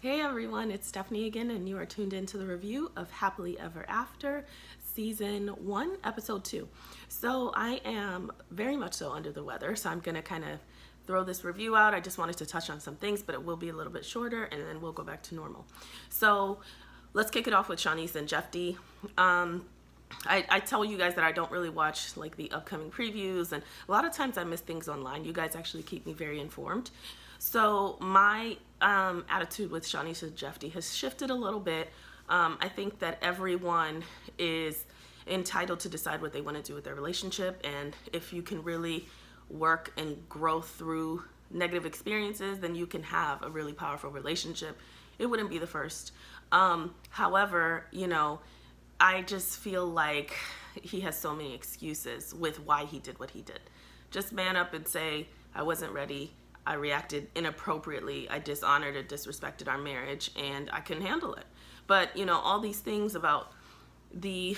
Hey everyone, it's Stephanie again, and you are tuned into the review of Happily Ever After, Season 1, Episode 2. So I am very much so under the weather, so I'm going to kind of throw this review out. I just wanted to touch on some things, but it will be a little bit shorter, and then we'll go back to normal. So let's kick it off with Shawniece and Jephte. I tell you guys that I don't really watch like the upcoming previews, and a lot of times I miss things online. You guys actually keep me very informed. So my attitude with Shawniece and Jephte has shifted a little bit. I think that everyone is entitled to decide what they want to do with their relationship, and if you can really work and grow through negative experiences, then you can have a really powerful relationship. It wouldn't be the first. However, I just feel like he has so many excuses with why he did what he did. Just man up and say, I wasn't ready. I reacted inappropriately. I dishonored and disrespected our marriage, and I couldn't handle it. But, all these things about the,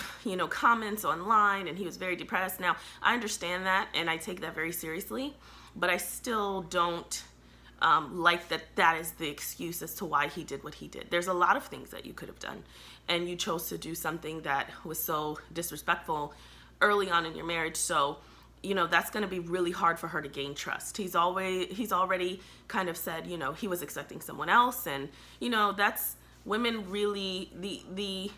comments online, and he was very depressed. Now, I understand that, and I take that very seriously, but I still don't like that is the excuse as to why he did what he did. There's a lot of things that you could have done, and you chose to do something that was so disrespectful early on in your marriage. So that's going to be really hard for her to gain trust. He's already kind of said, he was expecting someone else. And, that's women really, the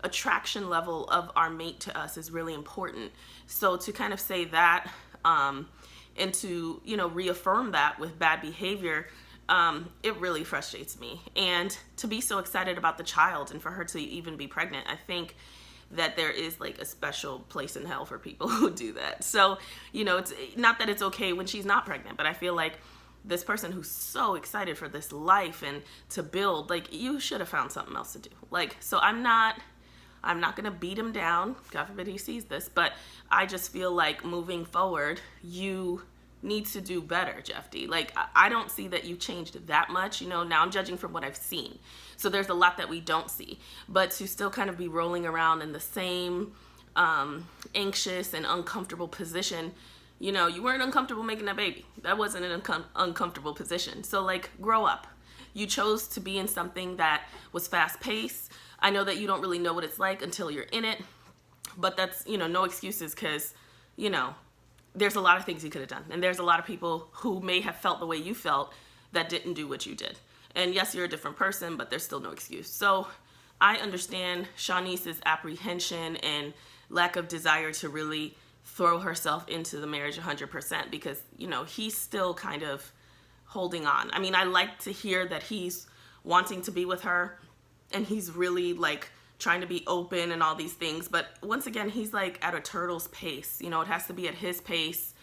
attraction level of our mate to us is really important. So to kind of say that, and to, reaffirm that with bad behavior, it really frustrates me. And to be so excited about the child and for her to even be pregnant, I think that there is like a special place in hell for people who do that. So, it's not that it's okay when she's not pregnant, but I feel like this person who's so excited for this life and to build, like, you should have found something else to do. Like, so I'm not going to beat him down. God forbid he sees this, but I just feel like moving forward, you need to do better, Jephte. Like, I don't see that you changed that much. Now I'm judging from what I've seen. So there's a lot that we don't see. But to still kind of be rolling around in the same anxious and uncomfortable position, you weren't uncomfortable making that baby. That wasn't an uncomfortable position. So, like, grow up. You chose to be in something that was fast-paced. I know that you don't really know what it's like until you're in it. But that's, no excuses, because, there's a lot of things you could have done. And there's a lot of people who may have felt the way you felt that didn't do what you did. And yes, you're a different person, but there's still no excuse. So I understand Shawniece's apprehension and lack of desire to really throw herself into the marriage 100% because, he's still kind of holding on. I mean, I like to hear that he's wanting to be with her and he's really like trying to be open and all these things. But once again, he's like at a turtle's pace. It has to be at his pace.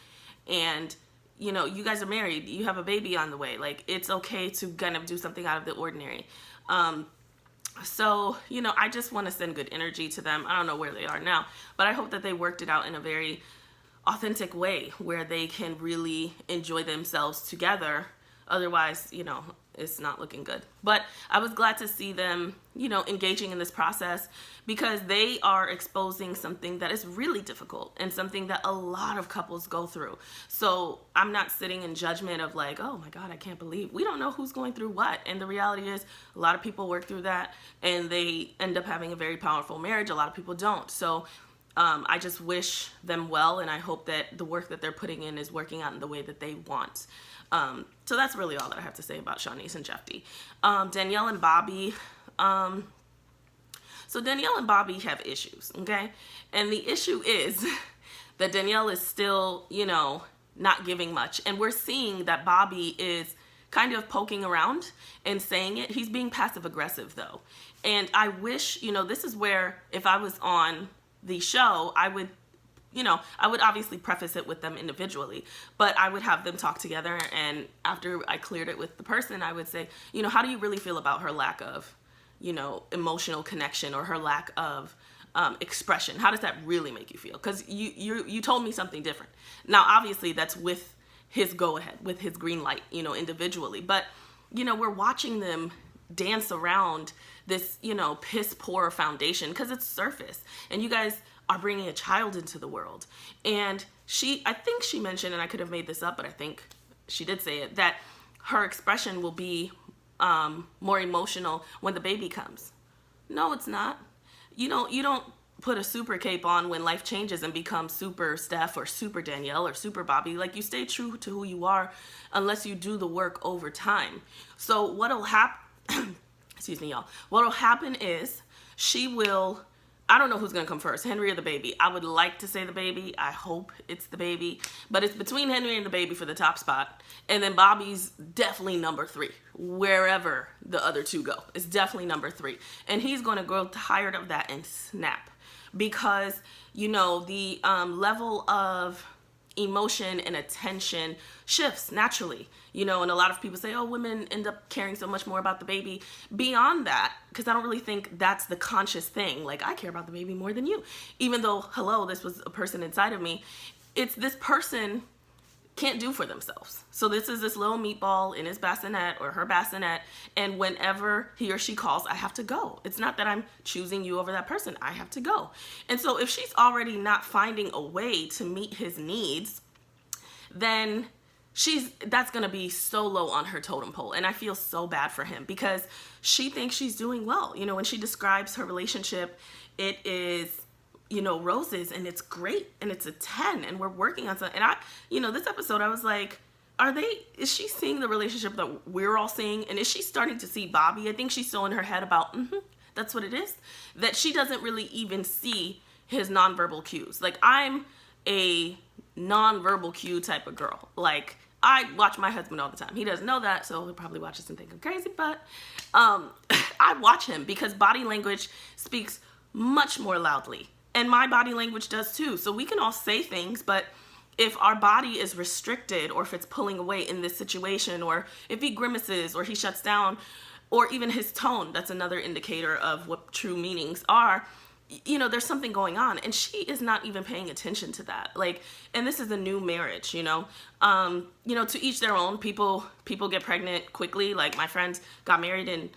And, you guys are married. You have a baby on the way. Like, it's okay to kind of do something out of the ordinary. So, I just want to send good energy to them. I don't know where they are now, but I hope that they worked it out in a very authentic way where they can really enjoy themselves together. Otherwise, it's not looking good. But I was glad to see them, engaging in this process because they are exposing something that is really difficult and something that a lot of couples go through. So I'm not sitting in judgment of like, oh my God, I can't believe we don't know who's going through what. And the reality is a lot of people work through that and they end up having a very powerful marriage. A lot of people don't. So I just wish them well, and I hope that the work that they're putting in is working out in the way that they want. So that's really all that I have to say about Shawniece and Jephte. Danielle and Bobby. So Danielle and Bobby have issues, okay? And the issue is that Danielle is still, not giving much. And we're seeing that Bobby is kind of poking around and saying it. He's being passive aggressive though. And I wish, this is where if I was on the show, I would obviously preface it with them individually, but I would have them talk together. And after I cleared it with the person, I would say, how do you really feel about her lack of, emotional connection or her lack of expression? How does that really make you feel? Because you told me something different. Now, obviously, that's with his go-ahead, with his green light, individually. But, we're watching them dance around this, piss poor foundation because it's surface. And you guys are bringing a child into the world. And I think she mentioned, and I could have made this up, but I think she did say it, that her expression will be more emotional when the baby comes. No, it's not. You don't put a super cape on when life changes and become super Steph or super Danielle or super Bobby. Like, you stay true to who you are unless you do the work over time. So what'll happen, excuse me, y'all. What'll happen is she will, I don't know who's gonna come first, Henry or the baby. I would like to say the baby. I hope it's the baby, but it's between Henry and the baby for the top spot. And then Bobby's definitely number 3, wherever the other 2 go. It's definitely number 3. And he's gonna grow tired of that and snap, because, the level of emotion and attention shifts naturally, and a lot of people say, oh, women end up caring so much more about the baby. Beyond that, because I don't really think that's the conscious thing, like, I care about the baby more than you, even though, hello, this was a person inside of me. It's this person can't do for themselves. So this is this little meatball in his bassinet or her bassinet, and whenever he or she calls, I have to go. It's not that I'm choosing you over that person. I have to go. And so if she's already not finding a way to meet his needs, then that's going to be so low on her totem pole. And I feel so bad for him, because she thinks she's doing well. When she describes her relationship, it is, roses, and it's great, and it's a 10, and we're working on something. And this episode, I was like, is she seeing the relationship that we're all seeing? And is she starting to see Bobby? I think she's so in her head about, that's what it is, that she doesn't really even see his nonverbal cues. Like, I'm a nonverbal cue type of girl. Like, I watch my husband all the time. He doesn't know that, so he'll probably watch this and think I'm crazy, but I watch him because body language speaks much more loudly. And my body language does too. So we can all say things, but if our body is restricted, or if it's pulling away in this situation, or if he grimaces or he shuts down, or even his tone, that's another indicator of what true meanings are, there's something going on. And she is not even paying attention to that. Like, and this is a new marriage, to each their own. People get pregnant quickly. Like, my friends got married and,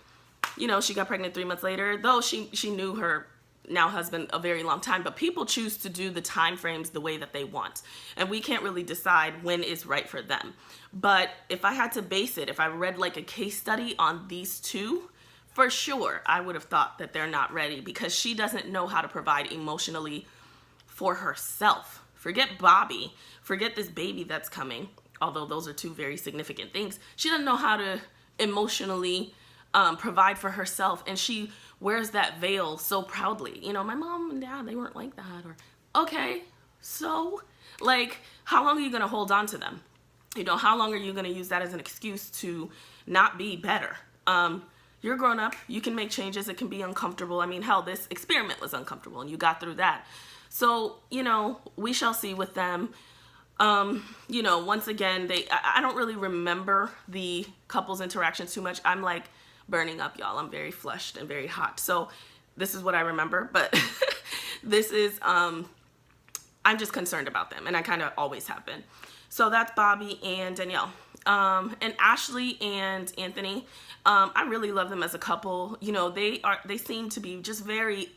she got pregnant 3 months later, though she knew her now husband a very long time, but people choose to do the time frames the way that they want, and we can't really decide when is right for them. But if I had to base it, if I read like a case study on these 2, for sure I would have thought that they're not ready, because she doesn't know how to provide emotionally for herself. Forget Bobby, forget this baby that's coming, although those are 2 very significant things. She doesn't know how to emotionally provide for herself, and she wears that veil so proudly. My mom and dad, they weren't like that. Or, okay, so, like, how long are you going to hold on to them? How long are you going to use that as an excuse to not be better? You're grown up. You can make changes. It can be uncomfortable. I mean, hell, this experiment was uncomfortable, and you got through that. So, we shall see with them. Once again, I don't really remember the couple's interactions too much. I'm like burning up, y'all. I'm very flushed and very hot. So this is what I remember, but this is, I'm just concerned about them, and I kind of always have been. So that's Bobby and Danielle. And Ashley and Anthony, I really love them as a couple. They seem to be just very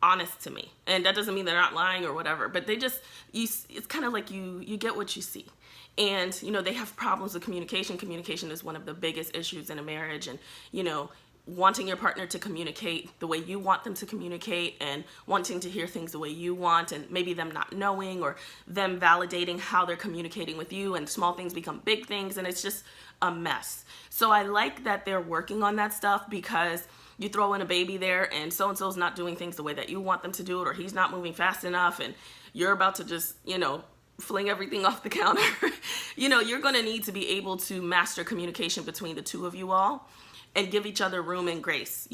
honest to me, and that doesn't mean they're not lying or whatever, but it's kind of like you get what you see. And they have problems with communication. Communication is one of the biggest issues in a marriage, and wanting your partner to communicate the way you want them to communicate, and wanting to hear things the way you want, and maybe them not knowing, or them validating how they're communicating with you, and small things become big things, and it's just a mess. So I like that they're working on that stuff, because you throw in a baby there, and so-and-so's not doing things the way that you want them to do it, or he's not moving fast enough, and you're about to just, fling everything off the counter. You're going to need to be able to master communication between the 2 of you all, and give each other room and grace.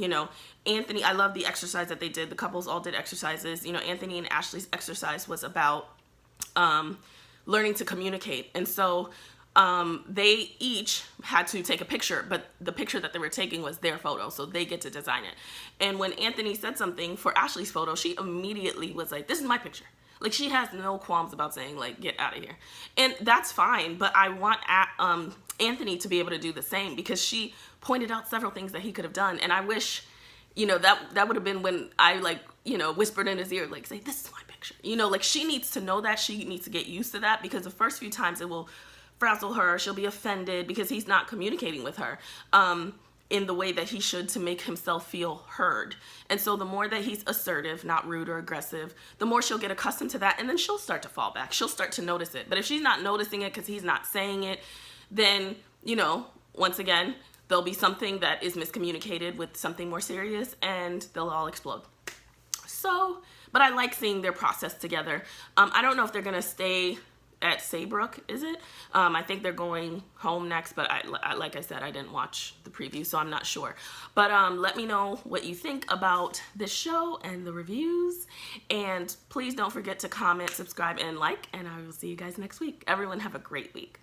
Anthony, I love the exercise that they did. The couples all did exercises. Anthony and Ashley's exercise was about learning to communicate. And so they each had to take a picture, but the picture that they were taking was their photo, so they get to design it. And when Anthony said something for Ashley's photo, she immediately was like, this is my picture. Like, she has no qualms about saying, like, get out of here. And that's fine, but I want Anthony to be able to do the same, because she pointed out several things that he could have done. And I wish, that would have been when I, whispered in his ear, like, say, this is my picture. She needs to know that. She needs to get used to that, because the first few times it will frazzle her. She'll be offended because he's not communicating with her. in the way that he should to make himself feel heard. And so the more that he's assertive, not rude or aggressive, the more she'll get accustomed to that, and then she'll start to fall back. She'll start to notice it. But if she's not noticing it because he's not saying it, then, you know, once again, there'll be something that is miscommunicated with something more serious, and they'll all explode. So, but I like seeing their process together. I don't know if they're going to stay at Saybrook, is it? I think they're going home next, but I like I said, I didn't watch the preview, so I'm not sure. But let me know what you think about this show and the reviews. And please don't forget to comment, subscribe, and like, and I will see you guys next week. Everyone have a great week.